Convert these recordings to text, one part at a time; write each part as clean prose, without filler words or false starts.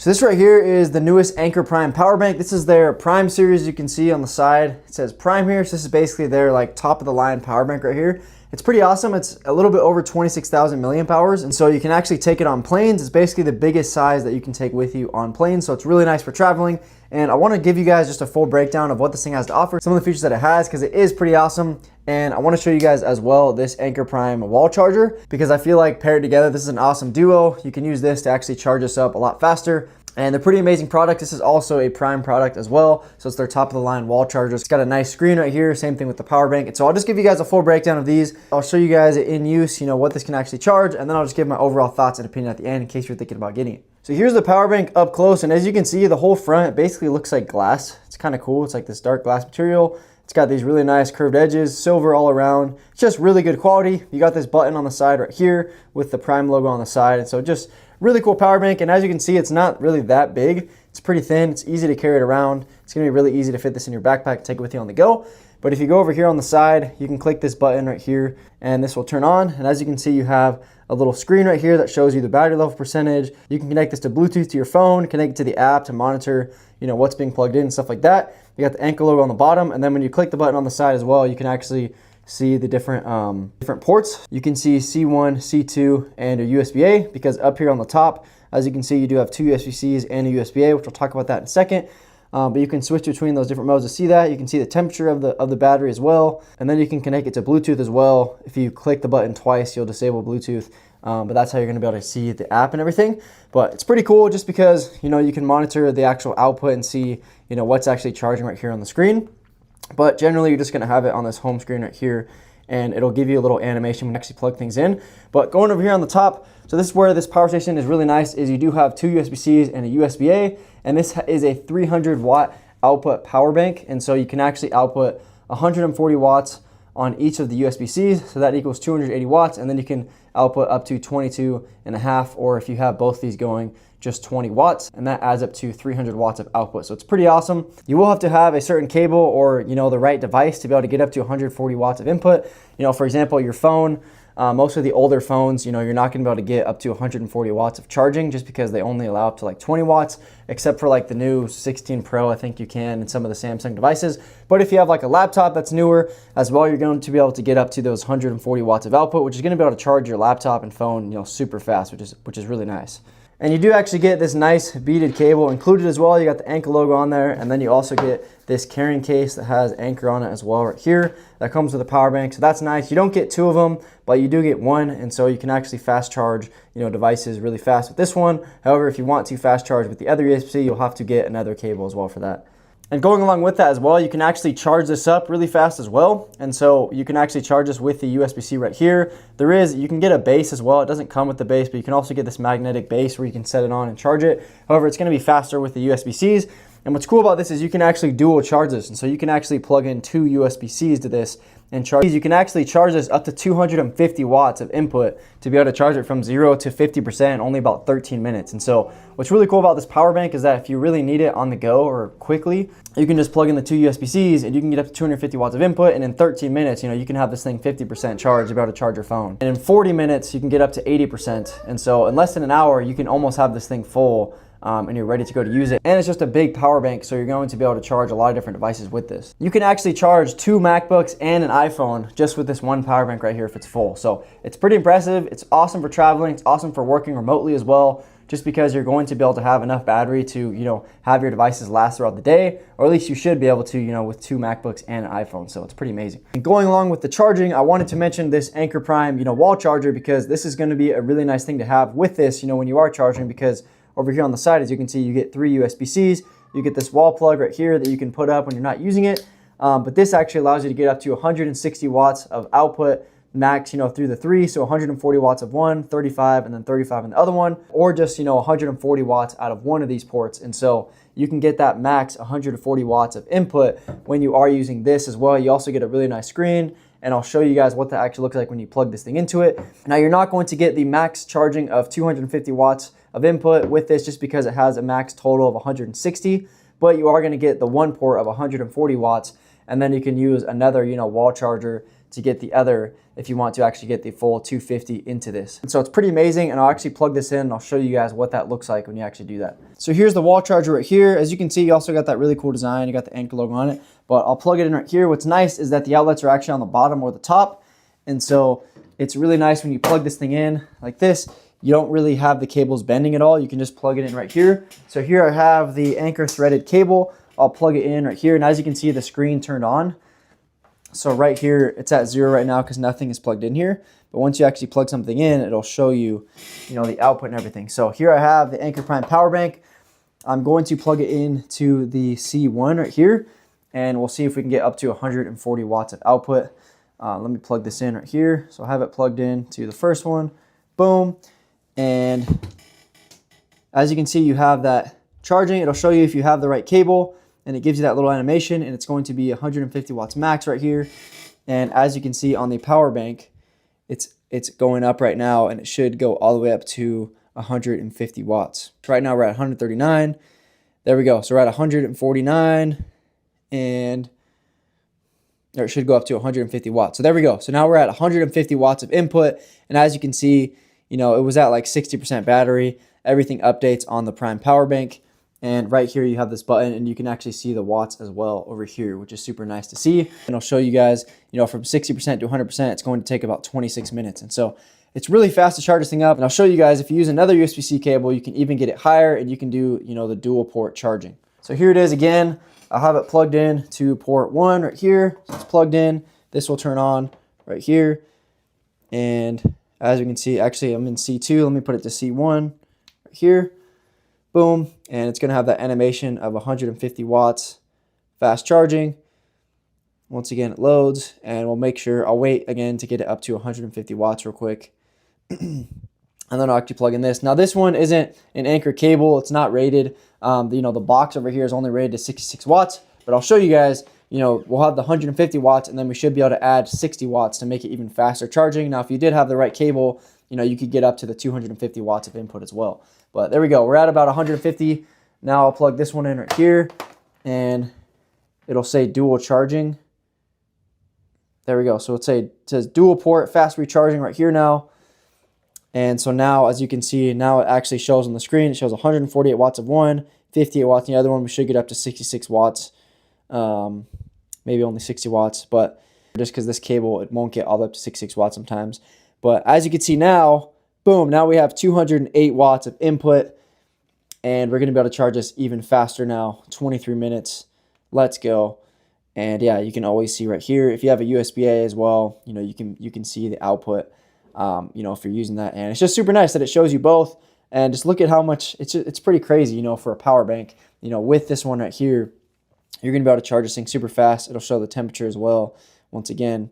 So this right here is the newest Anker Prime power bank. This is their Prime series. You can see on the side, it says Prime here. So this is basically their like top of the line power bank right here. It's pretty awesome. It's a little bit over 26,000 milliamp hours. And so you can actually take it on planes. It's basically the biggest size that you can take with you on planes. So it's really nice for traveling. And I want to give you guys just a full breakdown of what this thing has to offer, some of the features that it has, because it is pretty awesome. And I want to show you guys as well this Anker Prime wall charger, because I feel like paired together, this is an awesome duo. You can use this to actually charge this up a lot faster. And they're pretty amazing product. This is also a Prime product as well. So it's their top of the line wall charger. It's got a nice screen right here. Same thing with the power bank. And so I'll just give you guys a full breakdown of these. I'll show you guys in use, what this can actually charge. And then I'll just give my overall thoughts and opinion at the end in case you're thinking about getting it. So here's the power bank up close. And as you can see, the whole front basically looks like glass. It's kind of cool. It's like this dark glass material. It's got these really nice curved edges, silver all around. It's just really good quality. You got this button on the side right here with the Prime logo on the side. And so just really cool power bank. And as you can see, it's not really that big. It's pretty thin. It's easy to carry it around. It's going to be really easy to fit this in your backpack and take it with you on the go. But if you go over here on the side, you can click this button right here and this will turn on. And as you can see, you have a little screen right here that shows you the battery level percentage. You can connect this to Bluetooth to your phone, connect it to the app to monitor, what's being plugged in and stuff like that. You got the Anker logo on the bottom. And then when you click the button on the side as well, you can actually see the different ports. You can see C1, C2, and a USB-A, because up here on the top, as you can see, you do have two USB-Cs and a USB-A, which we'll talk about that in a second. But you can switch between those different modes to see that. You can see the temperature of the battery as well. And then you can connect it to Bluetooth as well. If you click the button twice, you'll disable Bluetooth. But that's how you're gonna be able to see the app and everything. But it's pretty cool just because, you can monitor the actual output and see, what's actually charging right here on the screen. But generally, you're just gonna have it on this home screen right here, and it'll give you a little animation when you actually plug things in. But going over here on the top, so this is where this power station is really nice, is you do have two USB-Cs and a USB-A, and this is a 300 watt output power bank. And so you can actually output 140 watts on each of the USB-Cs, so that equals 280 watts, and then you can output up to 22 and a half, or if you have both these going, just 20 watts, and that adds up to 300 watts of output. So it's pretty awesome. You will have to have a certain cable or the right device to be able to get up to 140 watts of input. For example, your phone, most of the older phones, you're not gonna be able to get up to 140 watts of charging, just because they only allow up to like 20 watts, except for like the new 16 Pro, I think you can, and some of the Samsung devices. But if you have like a laptop that's newer as well, you're going to be able to get up to those 140 watts of output, which is gonna be able to charge your laptop and phone, super fast, which is really nice. And you do actually get this nice beaded cable included as well. You got the Anker logo on there, and then you also get this carrying case that has Anker on it as well right here. That comes with a power bank, so that's nice. You don't get two of them, but you do get one, and so you can actually fast charge devices really fast with this one. However, if you want to fast charge with the other USB, you'll have to get another cable as well for that. And going along with that as well, you can actually charge this up really fast as well. And so you can actually charge this with the USB-C right here. You can get a base as well. It doesn't come with the base, but you can also get this magnetic base where you can set it on and charge it. However, it's gonna be faster with the USB-Cs. And what's cool about this is you can actually dual charge this. And so you can actually plug in two USB-Cs to this and charge. You can actually charge this up to 250 watts of input to be able to charge it from 0 to 50% in only about 13 minutes. And so what's really cool about this power bank is that if you really need it on the go or quickly, you can just plug in the two USB-Cs and you can get up to 250 watts of input, and in 13 minutes, you can have this thing 50% charged to be able to charge your phone. And in 40 minutes, you can get up to 80%. And so in less than an hour, you can almost have this thing full and you're ready to go to use it. And it's just a big power bank, so you're going to be able to charge a lot of different devices with this. You can actually charge two MacBooks and an iPhone just with this one power bank right here if it's full. So it's pretty impressive. It's awesome for traveling. It's awesome for working remotely as well, just because you're going to be able to have enough battery to, have your devices last throughout the day, or at least you should be able to, with two MacBooks and an iPhone. So it's pretty amazing. And going along with the charging, I wanted to mention this Anker Prime, wall charger, because this is going to be a really nice thing to have with this, when you are charging, because over here on the side, as you can see, you get three USB-Cs. You get this wall plug right here that you can put up when you're not using it. But this actually allows you to get up to 160 watts of output max, through the three. So 140 watts of one, 35, and then 35 in the other one, or just, 140 watts out of one of these ports. And so you can get that max 140 watts of input when you are using this as well. You also get a really nice screen, and I'll show you guys what that actually looks like when you plug this thing into it. Now, you're not going to get the max charging of 250 watts of input with this, just because it has a max total of 160, but you are going to get the one port of 140 watts, and then you can use another, wall charger to get the other if you want to actually get the full 250 into this. And so it's pretty amazing, and I'll actually plug this in and I'll show you guys what that looks like when you actually do that. So here's the wall charger right here. As you can see, you also got that really cool design. You got the Anker logo on it, but I'll plug it in right here. What's nice is that the outlets are actually on the bottom or the top. And so it's really nice when you plug this thing in like this, you don't really have the cables bending at all. You can just plug it in right here. So here I have the Anker threaded cable. I'll plug it in right here. And as you can see, the screen turned on. So right here, it's at 0 right now because nothing is plugged in here. But once you actually plug something in, it'll show you, the output and everything. So here I have the Anker Prime power bank. I'm going to plug it in to the C1 right here, and we'll see if we can get up to 140 watts of output. Let me plug this in right here. So I have it plugged in to the first one. Boom. And as you can see, you have that charging. It'll show you if you have the right cable, and it gives you that little animation, and it's going to be 150 watts max right here. And as you can see on the power bank, it's going up right now, and it should go all the way up to 150 watts. Right now we're at 139. There we go. So we're at 149, and or it should go up to 150 watts. So there we go. So now we're at 150 watts of input, and as you can see, it was at like 60% battery. Everything updates on the Prime power bank. And right here you have this button, and you can actually see the watts as well over here, which is super nice to see. And I'll show you guys, from 60% to 100%, it's going to take about 26 minutes. And so it's really fast to charge this thing up. And I'll show you guys, if you use another USB-C cable, you can even get it higher, and you can do, the dual port charging. So here it is again. I'll have it plugged in to port 1 right here. So it's plugged in. This will turn on right here. And as you can see, actually I'm in C2. Let me put it to C1 right here. Boom, and it's going to have that animation of 150 watts fast charging. Once again, it loads, and we'll make sure, I'll wait again to get it up to 150 watts real quick. And then I'll actually plug in this. Now this one isn't an Anker cable, it's not rated. The box over here is only rated to 66 watts, but I'll show you guys, we'll have the 150 watts, and then we should be able to add 60 watts to make it even faster charging. Now, if you did have the right cable, you could get up to the 250 watts of input as well. But there we go. We're at about 150. Now I'll plug this one in right here, and it'll say dual charging. There we go. So it says dual port fast recharging right here now. And so now, as you can see, now it actually shows on the screen. It shows 148 watts of one, 58 watts in the other one. We should get up to 66 watts, maybe only 60 watts. But just because this cable, it won't get all the way up to 66 watts sometimes. But as you can see now, boom, now we have 208 watts of input, and we're going to be able to charge this even faster now. 23 minutes. Let's go. And yeah, you can always see right here, if you have a USB-A as well, you can see the output, if you're using that. And it's just super nice that it shows you both. And just look at how much, it's pretty crazy, for a power bank. With this one right here, you're going to be able to charge this thing super fast. It'll show the temperature as well, once again.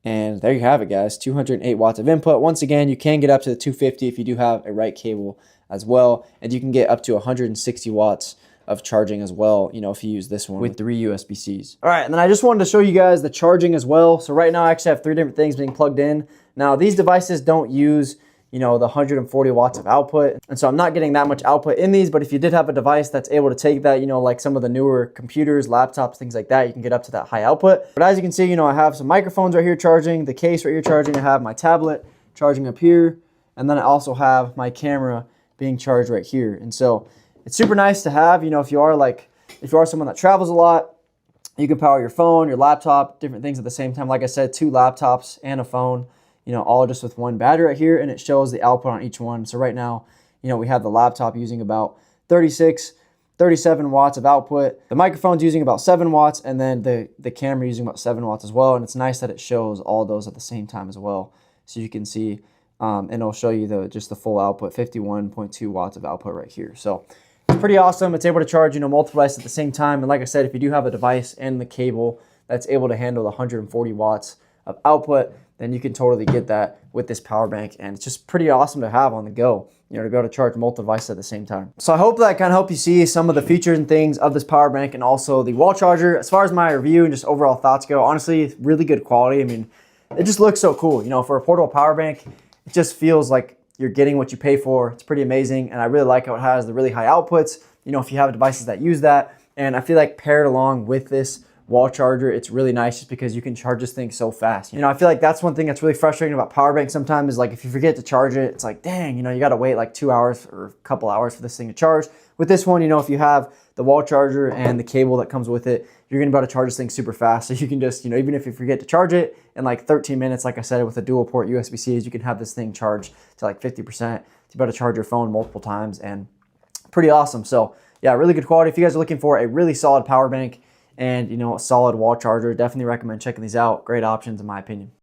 And there you have it, guys, 208 watts of input. Once again, you can get up to the 250 if you do have a right cable as well. And you can get up to 160 watts of charging as well, if you use this one with 3 USB-Cs. All right, and then I just wanted to show you guys the charging as well. So right now I actually have 3 different things being plugged in. Now these devices don't use the 140 watts of output. And so I'm not getting that much output in these, but if you did have a device that's able to take that, like some of the newer computers, laptops, things like that, you can get up to that high output. But as you can see, I have some microphones right here charging, the case right here charging, I have my tablet charging up here, and then I also have my camera being charged right here. And so it's super nice to have, if you are someone that travels a lot, you can power your phone, your laptop, different things at the same time. Like I said, 2 laptops and a phone, all just with 1 battery right here, and it shows the output on each one. So right now, we have the laptop using about 37 watts of output. The microphone's using about 7 watts, and then the camera using about 7 watts as well. And it's nice that it shows all those at the same time as well. So you can see, and it'll show you just the full output, 51.2 watts of output right here. So it's pretty awesome. It's able to charge, multiple devices at the same time. And like I said, if you do have a device and the cable that's able to handle the 140 watts of output, then you can totally get that with this power bank. And it's just pretty awesome to have on the go, to be able to charge multiple devices at the same time. So I hope that kind of helped you see some of the features and things of this power bank and also the wall charger. As far as my review and just overall thoughts go, honestly, really good quality. I mean, it just looks so cool. For a portable power bank, it just feels like you're getting what you pay for. It's pretty amazing. And I really like how it has the really high outputs, if you have devices that use that. And I feel like paired along with this wall charger, it's really nice just because you can charge this thing so fast. You know, I feel like that's one thing that's really frustrating about power banks sometimes is like if you forget to charge it, it's like, dang, you know, you got to wait like 2 hours or a couple hours for this thing to charge. With this one, you know, if you have the wall charger and the cable that comes with it, you're gonna be able to charge this thing super fast. So you can just, you know, even if you forget to charge it in like 13 minutes, like I said, with a dual port USB-Cs, you can have this thing charged to like 50%. To be able to charge your phone multiple times, and pretty awesome. So yeah, really good quality. If you guys are looking for a really solid power bank and, you know, a solid wall charger, definitely recommend checking these out. Great options in my opinion.